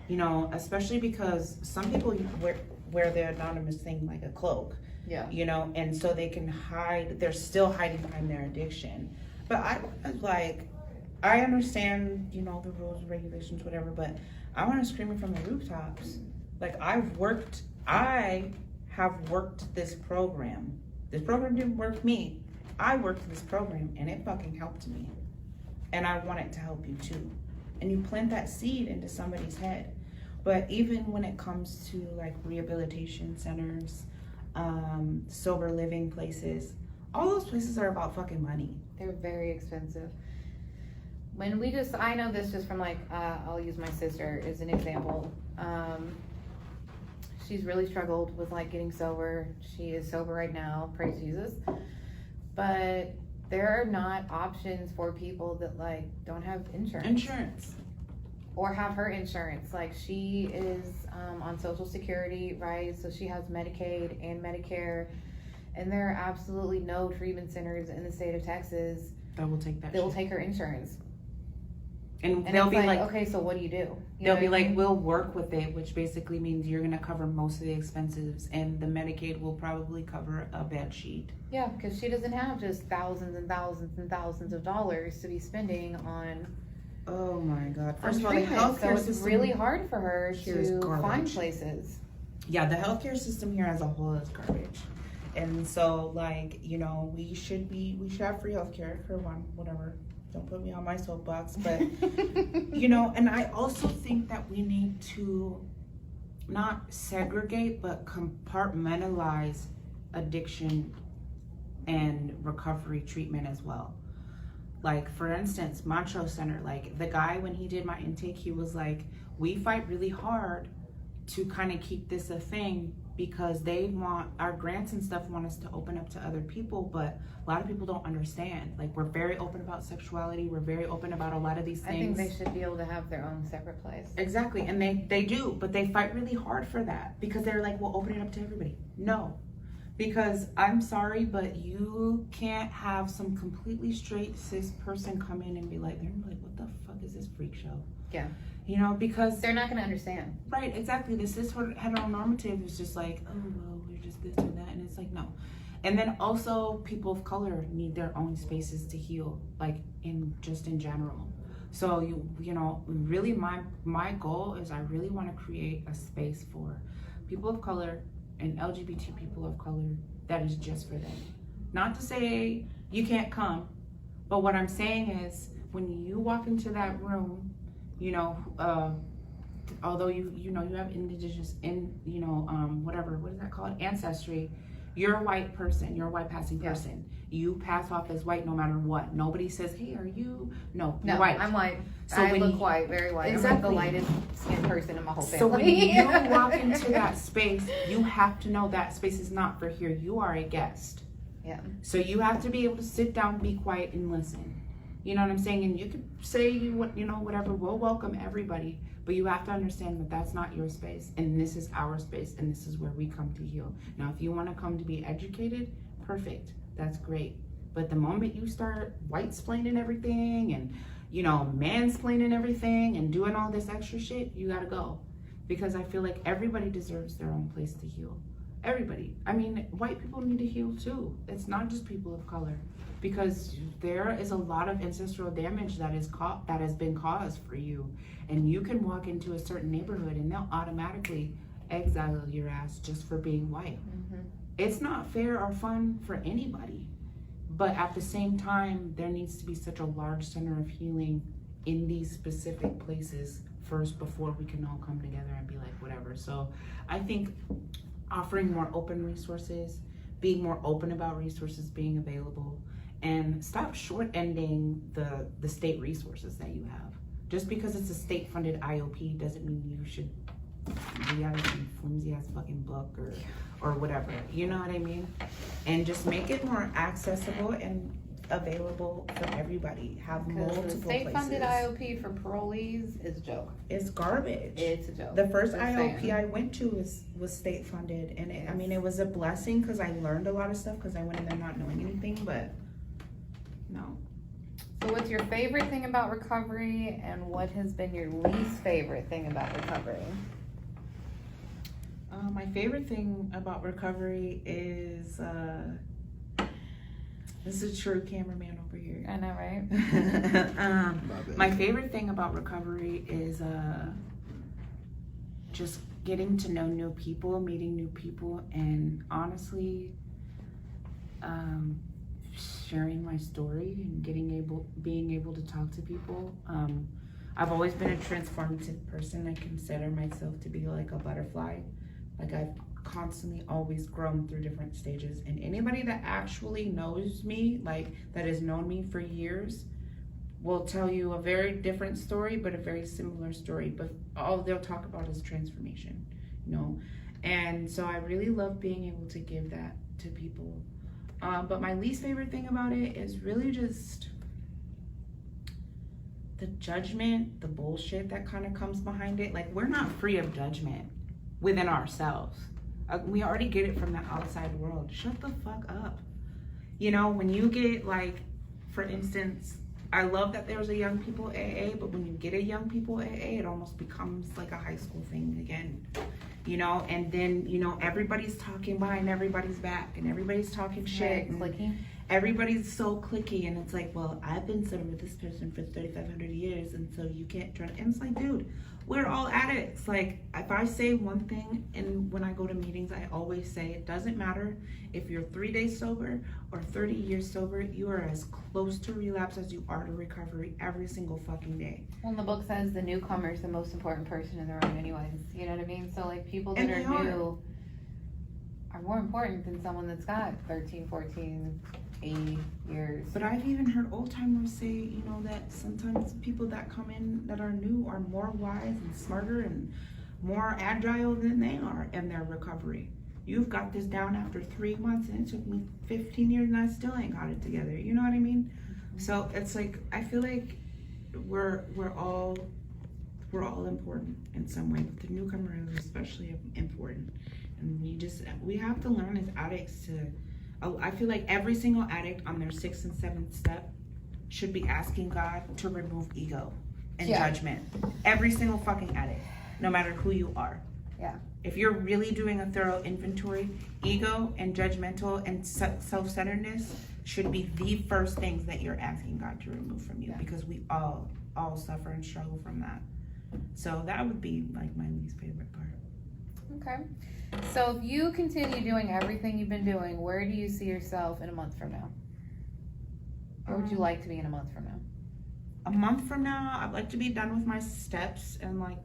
Speaker 2: You know, especially because some people wear the anonymous thing like a cloak.
Speaker 1: Yeah.
Speaker 2: You know, and so they can hide, they're still hiding behind their addiction. But I understand, you know, the rules, regulations, whatever, but I want to scream it from the rooftops. Like, I have worked this program. This program didn't work me. I worked this program and it fucking helped me. And I want it to help you too. And you plant that seed into somebody's head. But even when it comes to like rehabilitation centers, sober living places, all those places are about fucking money.
Speaker 1: They're very expensive. I know this just from like, I'll use my sister as an example. She's really struggled with like getting sober. She is sober right now, praise Jesus. But there are not options for people that like don't have insurance. Or have her insurance. Like she is on Social Security, right? So she has Medicaid and Medicare. And there are absolutely no treatment centers in the state of Texas
Speaker 2: that will take that.
Speaker 1: They will take her insurance.
Speaker 2: And they'll be like,
Speaker 1: okay, so what do you do?
Speaker 2: They'll be like, we'll work with it, which basically means you're going to cover most of the expenses, and the Medicaid will probably cover a bed sheet.
Speaker 1: Yeah, because she doesn't have just thousands and thousands and thousands of dollars to be spending on.
Speaker 2: Oh my God! First of all, the healthcare system,
Speaker 1: it's really hard for her to find places.
Speaker 2: Yeah, the healthcare system here as a whole is garbage, and so like we should have free healthcare for one, whatever. Don't put me on my soapbox, but and I also think that we need to not segregate but compartmentalize addiction and recovery treatment as well. Like for instance, Macho Center, like the guy when he did my intake, he was like, we fight really hard to kind of keep this a thing because they want our grants and stuff want us to open up to other people, but a lot of people don't understand. Like we're very open about sexuality, we're very open about a lot of these things.
Speaker 1: I think they should be able to have their own separate place.
Speaker 2: Exactly, and they do, but they fight really hard for that because they're like, we'll open it up to everybody. No, because I'm sorry, but you can't have some completely straight cis person come in and be like, what the fuck is this freak show?
Speaker 1: Yeah.
Speaker 2: Because
Speaker 1: they're not going to understand.
Speaker 2: Right, exactly. The cis heteronormative is just like, oh, well, we're just this or that. And it's like, no. And then also people of color need their own spaces to heal, like in general. So, really my goal is I really want to create a space for people of color and LGBT people of color that is just for them. Not to say you can't come, but what I'm saying is when you walk into that room, although you have indigenous whatever, what is that called, ancestry, you're a white person, you're a white passing person. You pass off as white no matter what. Nobody says, hey, are you? No, you're white.
Speaker 1: I'm white. So I look white, very white.
Speaker 2: Exactly.
Speaker 1: I'm like the lightest skinned person in my whole family.
Speaker 2: So when you walk into that space, you have to know that space is not for here. You are a guest.
Speaker 1: Yeah.
Speaker 2: So you have to be able to sit down, be quiet, and listen. You know what I'm saying? And you could say whatever. We'll welcome everybody, but you have to understand that that's not your space, and this is our space, and this is where we come to heal. Now, if you want to come to be educated, perfect. That's great. But the moment you start white-splaining everything and mansplaining everything and doing all this extra shit, you gotta go, because I feel like everybody deserves their own place to heal. Everybody. I mean, white people need to heal too. It's not just people of color. Because there is a lot of ancestral damage that has been caused for you, and you can walk into a certain neighborhood and they'll automatically exile your ass just for being white. Mm-hmm. It's not fair or fun for anybody, but at the same time, there needs to be such a large center of healing in these specific places first before we can all come together and be like whatever. So I think offering more open resources, being more open about resources being available, and stop short-ending the state resources that you have. Just because it's a state-funded IOP doesn't mean you should be out of some flimsy-ass fucking book or whatever. You know what I mean? And just make it more accessible and available for everybody. Have multiple places.
Speaker 1: The state-funded IOP for parolees is a joke.
Speaker 2: It's garbage.
Speaker 1: It's a joke.
Speaker 2: The first IOP I went to was state-funded, and it was a blessing because I learned a lot of stuff because I went in there not knowing anything, but no.
Speaker 1: So what's your favorite thing about recovery, and what has been your least favorite thing about recovery?
Speaker 2: My favorite thing about recovery is this is a true cameraman over here.
Speaker 1: I know,
Speaker 2: right? My favorite thing about recovery is just getting to know new people, meeting new people, and honestly sharing my story and being able to talk to people. I've always been a transformative person. I consider myself to be like a butterfly. Like I've constantly always grown through different stages. And anybody that actually knows me, like that has known me for years, will tell you a very different story, but a very similar story. But all they'll talk about is transformation, you know. And so I really love being able to give that to people. But my least favorite thing about it is really just the judgment, the bullshit that kind of comes behind it. Like, we're not free of judgment within ourselves. We already get it from the outside world. Shut the fuck up. You know, when you get, like, for instance, I love that there's a young people AA, but when you get a young people AA, it almost becomes like a high school thing again. You know, and then, you know, everybody's talking behind everybody's back, and everybody's talking shit.
Speaker 1: Right, clicky.
Speaker 2: Everybody's so clicky, and it's like, well, I've been sitting with this person for 3,500 years, and so you can't try to, and it's like, dude, we're all addicts. Like, if I say one thing, and when I go to meetings, I always say, it doesn't matter if you're 3 days sober or 30 years sober, you are as close to relapse as you are to recovery every single fucking day.
Speaker 1: Well, the book says the newcomer is the most important person in the room anyways, you know what I mean? So, like, people that are new are more important than someone that's got 13, 14, 80 years.
Speaker 2: But I've even heard old timers say, you know, that sometimes people that come in that are new are more wise and smarter and more agile than they are in their recovery. You've got this down after 3 months, and it took me 15 years and I still ain't got it together. You know what I mean? Mm-hmm. So it's like, I feel like we're all important in some way, but the newcomer is especially important. And we have to learn as addicts to, I feel like every single addict on their 6th and 7th step should be asking God to remove ego and judgment. Every single fucking addict, no matter who you are.
Speaker 1: Yeah.
Speaker 2: If you're really doing a thorough inventory, ego and judgmental and self-centeredness should be the first things that you're asking God to remove from you, because we all suffer and struggle from that. So that would be like my least favorite part.
Speaker 1: Okay. So if you continue doing everything you've been doing, where do you see yourself in a month from now? Where would you like to be in a month from now?
Speaker 2: A month from now, I'd like to be done with my steps and like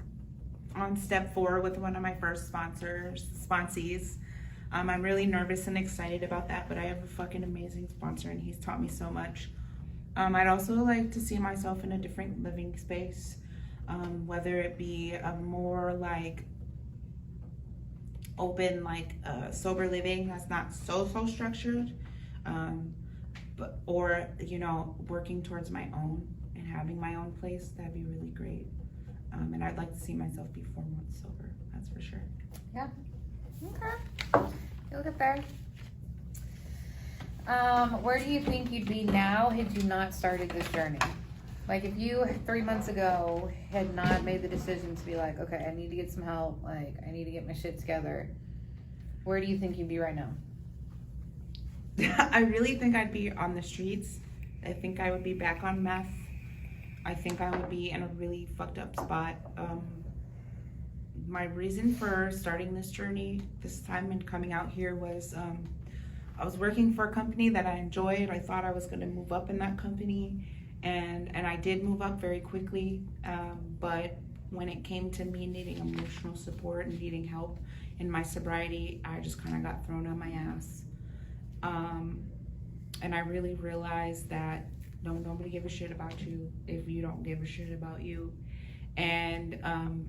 Speaker 2: on step 4 with one of my first sponsees. I'm really nervous and excited about that, but I have a fucking amazing sponsor and he's taught me so much. I'd also like to see myself in a different living space, whether it be a more like open, like sober living that's not so structured, but or, you know, working towards my own and having my own place. That'd be really great. And I'd like to see myself be 4 months sober, that's for sure.
Speaker 1: Yeah. Okay. You'll get there. Where do you think you'd be now had you not started this journey? Like, if you 3 months ago had not made the decision to be like, okay, I need to get some help, like, I need to get my shit together, where do you think you'd be right now?
Speaker 2: I really think I'd be on the streets. I think I would be back on meth. I think I would be in a really fucked up spot. My reason for starting this journey this time and coming out here was I was working for a company that I enjoyed. I thought I was going to move up in that company, and I did move up very quickly, but when it came to me needing emotional support and needing help in my sobriety, I just kind of got thrown on my ass. And I really realized that nobody give a shit about you if you don't give a shit about you. And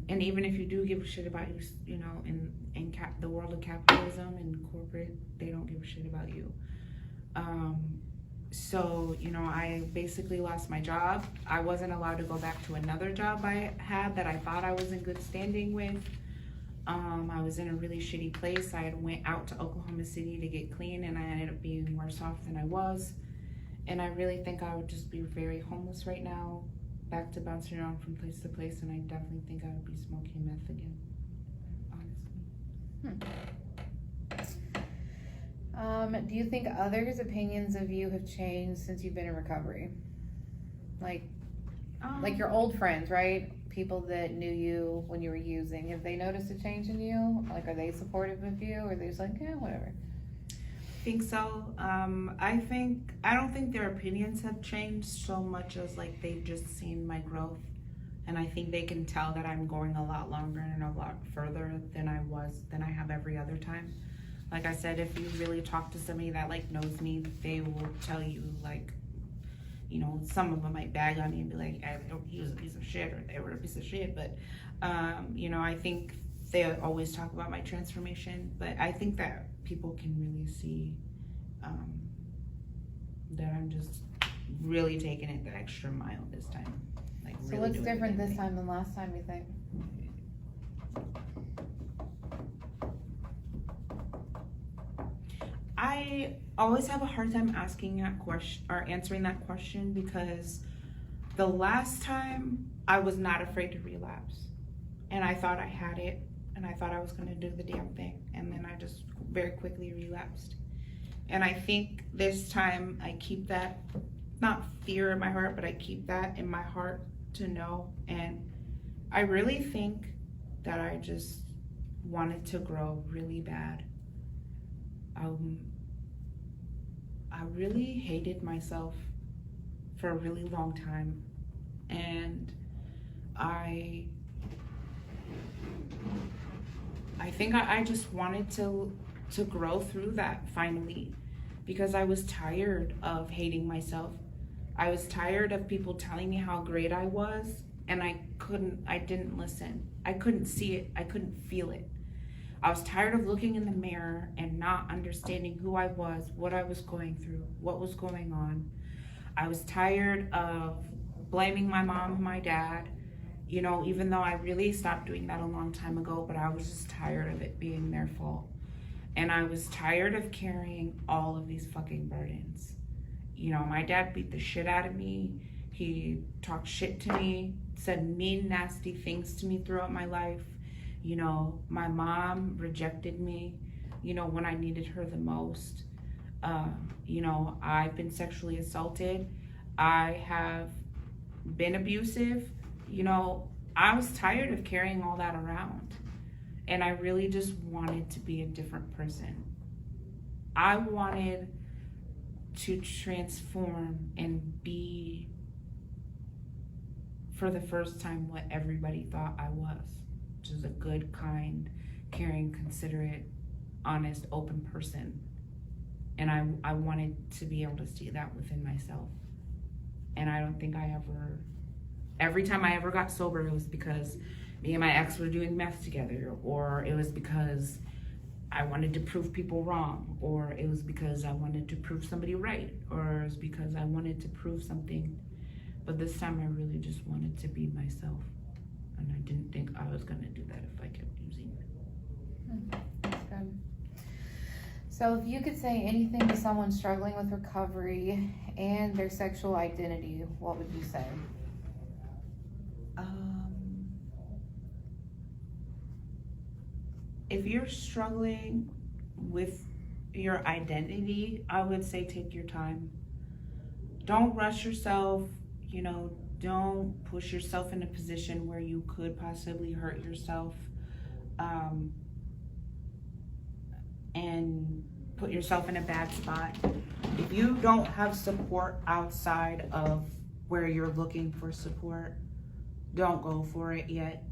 Speaker 2: even if you do give a shit about you, you know, in the world of capitalism and corporate, they don't give a shit about you. So, you know, I basically lost my job. I wasn't allowed to go back to another job I had that I thought I was in good standing with. I was in a really shitty place. I had went out to Oklahoma City to get clean, and I ended up being worse off than I was. And I really think I would just be very homeless right now, back to bouncing around from place to place, and I definitely think I would be smoking meth again, honestly.
Speaker 1: Do you think others' opinions of you have changed since you've been in recovery? Like your old friends, right? People that knew you when you were using, have they noticed a change in you? Like, are they supportive of you, or are they just like, yeah, whatever?
Speaker 2: I think so. I don't think their opinions have changed so much as like they've just seen my growth And I think they can tell that I'm going a lot longer and a lot further than I have every other time. Like I said, if you really talk to somebody that like knows me, they will tell you, like, you know, some of them might bag on me and be like, he was a piece of shit, or they were a piece of shit. But, you know, I think they always talk about my transformation, but I think that people can really see that I'm just really taking it the extra mile this time. Like,
Speaker 1: So
Speaker 2: really
Speaker 1: what's
Speaker 2: doing
Speaker 1: different
Speaker 2: the
Speaker 1: this
Speaker 2: thing.
Speaker 1: time than last time, you think?
Speaker 2: I always have a hard time asking that question or answering that question, because the last time I was not afraid to relapse, and I thought I had it, and I thought I was going to do the damn thing, and then I just very quickly relapsed. And I think this time I keep that, not fear in my heart, but I keep that in my heart to know. And I really think that I just wanted to grow really bad. I really hated myself for a really long time, and I think I just wanted to grow through that finally, because I was tired of hating myself. I was tired of people telling me how great I was, and I didn't listen. I couldn't see it. I couldn't feel it. I was tired of looking in the mirror and not understanding who I was, what I was going through, what was going on. I was tired of blaming my mom and my dad, you know, even though I really stopped doing that a long time ago, but I was just tired of it being their fault. And I was tired of carrying all of these fucking burdens. You know, my dad beat the shit out of me. He talked shit to me, said mean, nasty things to me throughout my life. You know, my mom rejected me, you know, when I needed her the most. You know, I've been sexually assaulted. I have been abusive. You know, I was tired of carrying all that around. And I really just wanted to be a different person. I wanted to transform and be, for the first time, what everybody thought I was. Which is a good, kind, caring, considerate, honest, open person. And I wanted to be able to see that within myself. And I don't think every time I ever got sober, it was because me and my ex were doing meth together, or it was because I wanted to prove people wrong, or it was because I wanted to prove somebody right, or it was because I wanted to prove something. But this time I really just wanted to be myself. And I didn't think I was going to do that if I kept using it.
Speaker 1: That's good. So if you could say anything to someone struggling with recovery and their sexual identity, what would you say?
Speaker 2: If you're struggling with your identity, I would say take your time. Don't rush yourself, you know, don't push yourself in a position where you could possibly hurt yourself, and put yourself in a bad spot. If you don't have support outside of where you're looking for support, don't go for it yet.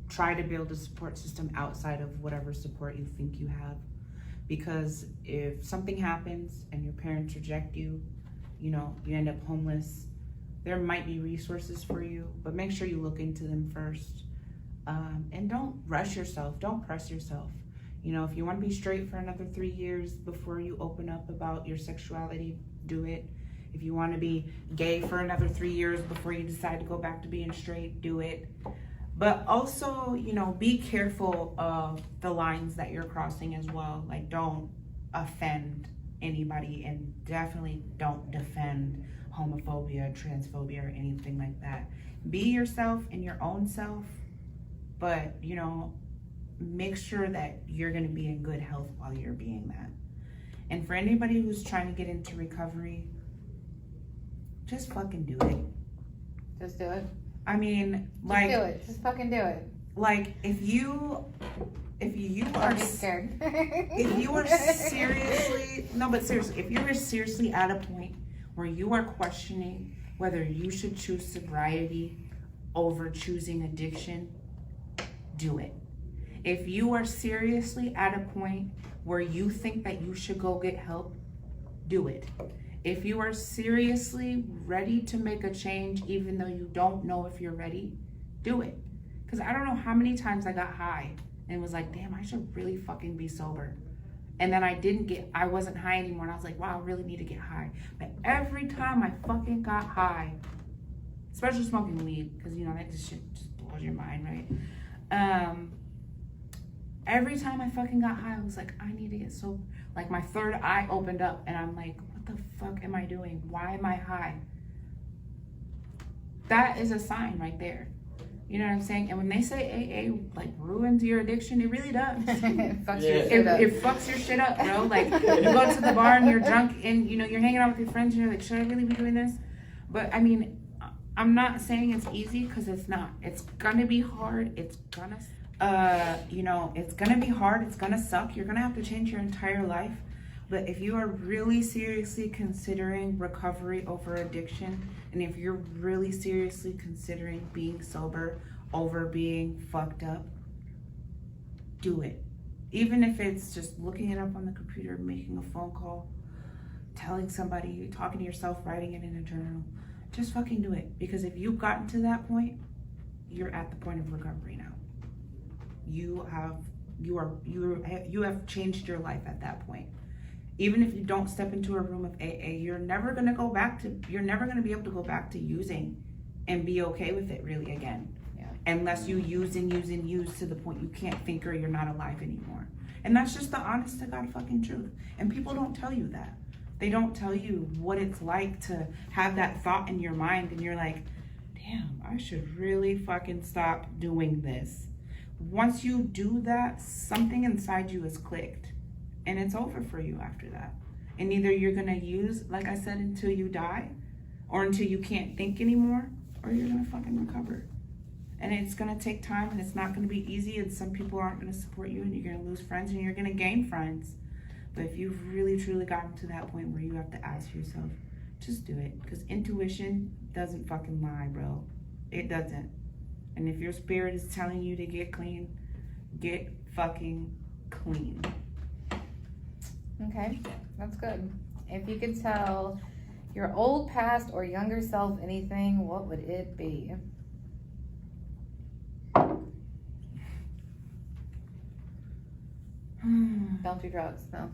Speaker 2: Try to build a support system outside of whatever support you think you have. Because if something happens and your parents reject you, you know, you end up homeless, there might be resources for you, but make sure you look into them first. And don't rush yourself, don't press yourself. You know, if you want to be straight for another 3 years before you open up about your sexuality, do it. If you want to be gay for another 3 years before you decide to go back to being straight, do it. But also, you know, be careful of the lines that you're crossing as well. Like, don't offend anybody, and definitely don't defend homophobia, transphobia, or anything like that. Be yourself in your own self, but, you know, make sure that you're going to be in good health while you're being that. And for anybody who's trying to get into recovery, just fucking do it.
Speaker 1: Just do it.
Speaker 2: I mean, like,
Speaker 1: just do it. Just fucking do it.
Speaker 2: Like, if you are
Speaker 1: scared.
Speaker 2: if you are seriously, no, but seriously, if you are seriously at a point where you are questioning whether you should choose sobriety over choosing addiction, do it. If you are seriously at a point where you think that you should go get help, do it. If you are seriously ready to make a change, even though you don't know if you're ready, do it. Because I don't know how many times I got high and was like, damn, I should really fucking be sober. And then I wasn't high anymore. And I was like, wow, I really need to get high. But every time I fucking got high, especially smoking weed, because you know, that shit just blows your mind, right? Every time I fucking got high, I was like, I need to get sober. Like my third eye opened up and I'm like, what the fuck am I doing? Why am I high? That is a sign right there. You know what I'm saying? And when they say AA like ruins your addiction, it really does.
Speaker 1: It fucks your shit up.
Speaker 2: It fucks your shit up, bro. Like you go to the bar and you're drunk and you know you're hanging out with your friends and you're like, should I really be doing this? But I mean, I'm not saying it's easy, because it's not. It's gonna be hard. It's gonna it's gonna be hard. It's gonna suck. You're gonna have to change your entire life. But if you are really seriously considering recovery over addiction, and if you're really seriously considering being sober over being fucked up, do it. Even if it's just looking it up on the computer, making a phone call, telling somebody, talking to yourself, writing it in a journal, just fucking do it. Because if you've gotten to that point, you're at the point of recovery now. You have changed your life at that point. Even if you don't step into a room of AA, you're never gonna be able to go back to using and be okay with it really again.
Speaker 1: Yeah.
Speaker 2: Unless you use to the point you can't think or you're not alive anymore. And that's just the honest to God fucking truth. And people don't tell you that. They don't tell you what it's like to have that thought in your mind and you're like, damn, I should really fucking stop doing this. Once you do that, something inside you is clicked. And it's over for you after that. And either you're gonna use, like I said, until you die, or until you can't think anymore, or you're gonna fucking recover. And it's gonna take time, and it's not gonna be easy, and some people aren't gonna support you, and you're gonna lose friends, and you're gonna gain friends. But if you've really truly gotten to that point where you have to ask yourself, just do it. Because intuition doesn't fucking lie, bro. It doesn't. And if your spirit is telling you to get clean, get fucking clean.
Speaker 1: Okay, that's good. If you could tell your old past or younger self anything, what would it be? Don't do drugs, no.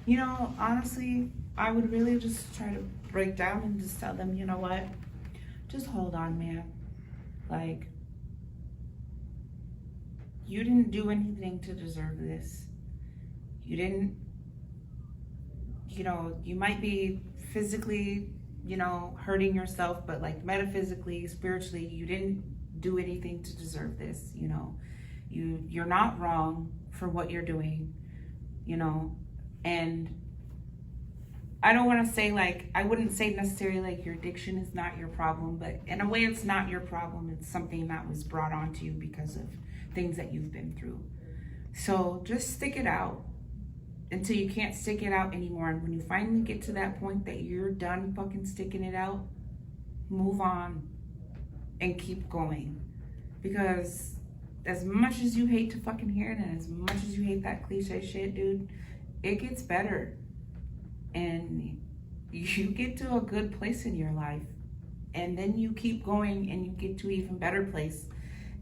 Speaker 2: You know, honestly, I would really just try to break down and just tell them, you know what? Just hold on, man. Like, you didn't do anything to deserve this. You didn't, you might be physically, hurting yourself, but like metaphysically, spiritually, you didn't do anything to deserve this, You're not wrong for what you're doing, and I don't want to say I wouldn't say necessarily like your addiction is not your problem, but in a way it's not your problem. It's something that was brought onto you because of things that you've been through. So just stick it out until you can't stick it out anymore. And when you finally get to that point that you're done fucking sticking it out, move on and keep going. Because as much as you hate to fucking hear it, and as much as you hate that cliche shit, dude, it gets better. And you get to a good place in your life. And then you keep going and you get to an even better place.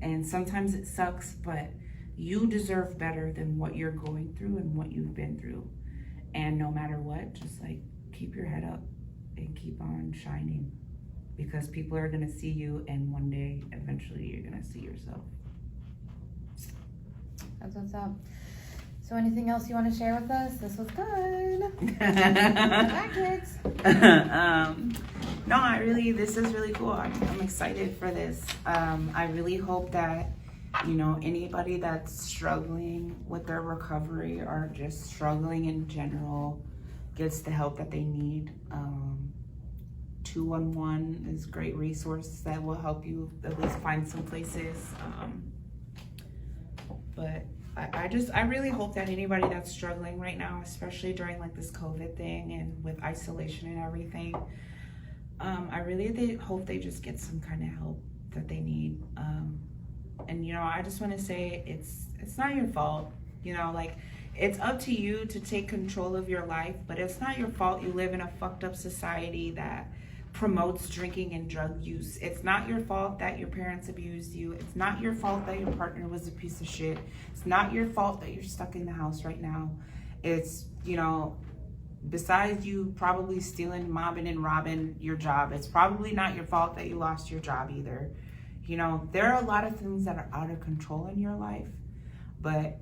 Speaker 2: And sometimes it sucks, but you deserve better than what you're going through and what you've been through. And no matter what, just keep your head up and keep on shining. Because people are gonna see you, and one day, eventually, you're gonna see yourself.
Speaker 1: That's what's up. So anything else you want to share with us? This was good. Bye, kids.
Speaker 2: No, this is really cool. I'm excited for this. I really hope that, anybody that's struggling with their recovery or just struggling in general gets the help that they need. 211 is a great resource that will help you at least find some places. But I really hope that anybody that's struggling right now, especially during this COVID thing and with isolation and everything, I really hope they just get some kind of help that they need. And you know, I just want to say it's not your fault. You know, like, it's up to you to take control of your life, but it's not your fault you live in a fucked up society that promotes drinking and drug use. It's not your fault that your parents abused you. It's not your fault that your partner was a piece of shit. It's not your fault that you're stuck in the house right now. It's, you know, besides you probably stealing, mobbing, and robbing your job, it's probably not your fault that you lost your job either. You know, there are a lot of things that are out of control in your life, but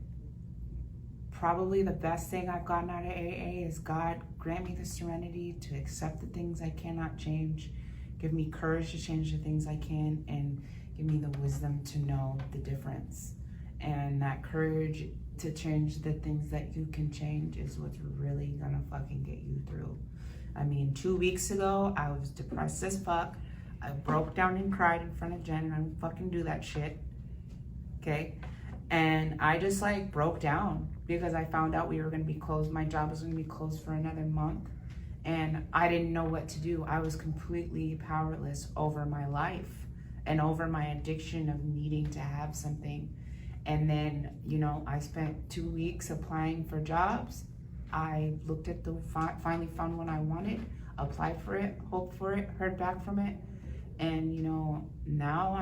Speaker 2: probably the best thing I've gotten out of AA is, God, grant me the serenity to accept the things I cannot change, give me courage to change the things I can, and give me the wisdom to know the difference. And that courage to change the things that you can change is what's really gonna fucking get you through. I mean, 2 weeks ago, I was depressed as fuck. I broke down and cried in front of Jen, and I don't fucking do that shit, okay? And I just like broke down because I found out we were gonna be closed. My job was gonna be closed for another month, and I didn't know what to do. I was completely powerless over my life and over my addiction of needing to have something. And then, you know, I spent 2 weeks applying for jobs. I looked at finally found one I wanted, applied for it, hoped for it, heard back from it. And, you know, now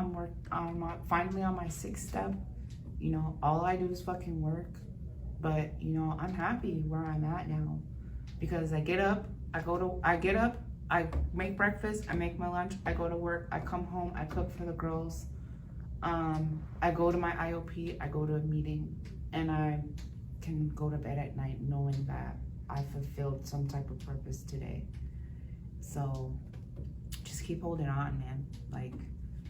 Speaker 2: I'm finally on my 6th step. You know, all I do is fucking work. But, you know, I'm happy where I'm at now. Because I get up, I make breakfast, I make my lunch, I go to work, I come home, I cook for the girls. I go to my IOP, I go to a meeting, and I can go to bed at night knowing that I fulfilled some type of purpose today. So just keep holding on, man. Like,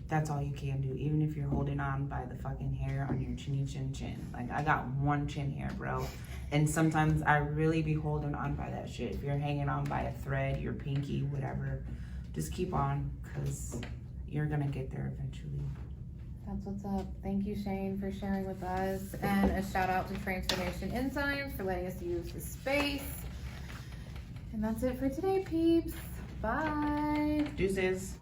Speaker 2: that's all you can do. Even if you're holding on by the fucking hair on your chinny chin chin. Like, I got one chin hair, bro. And sometimes I really be holding on by that shit. If you're hanging on by a thread, your pinky, whatever, just keep on, because you're gonna get there eventually.
Speaker 1: That's what's up. Thank you, Shane, for sharing with us. And a shout out to Transformation Enzymes for letting us use the space. And that's it for today, peeps. Bye.
Speaker 2: Deuces.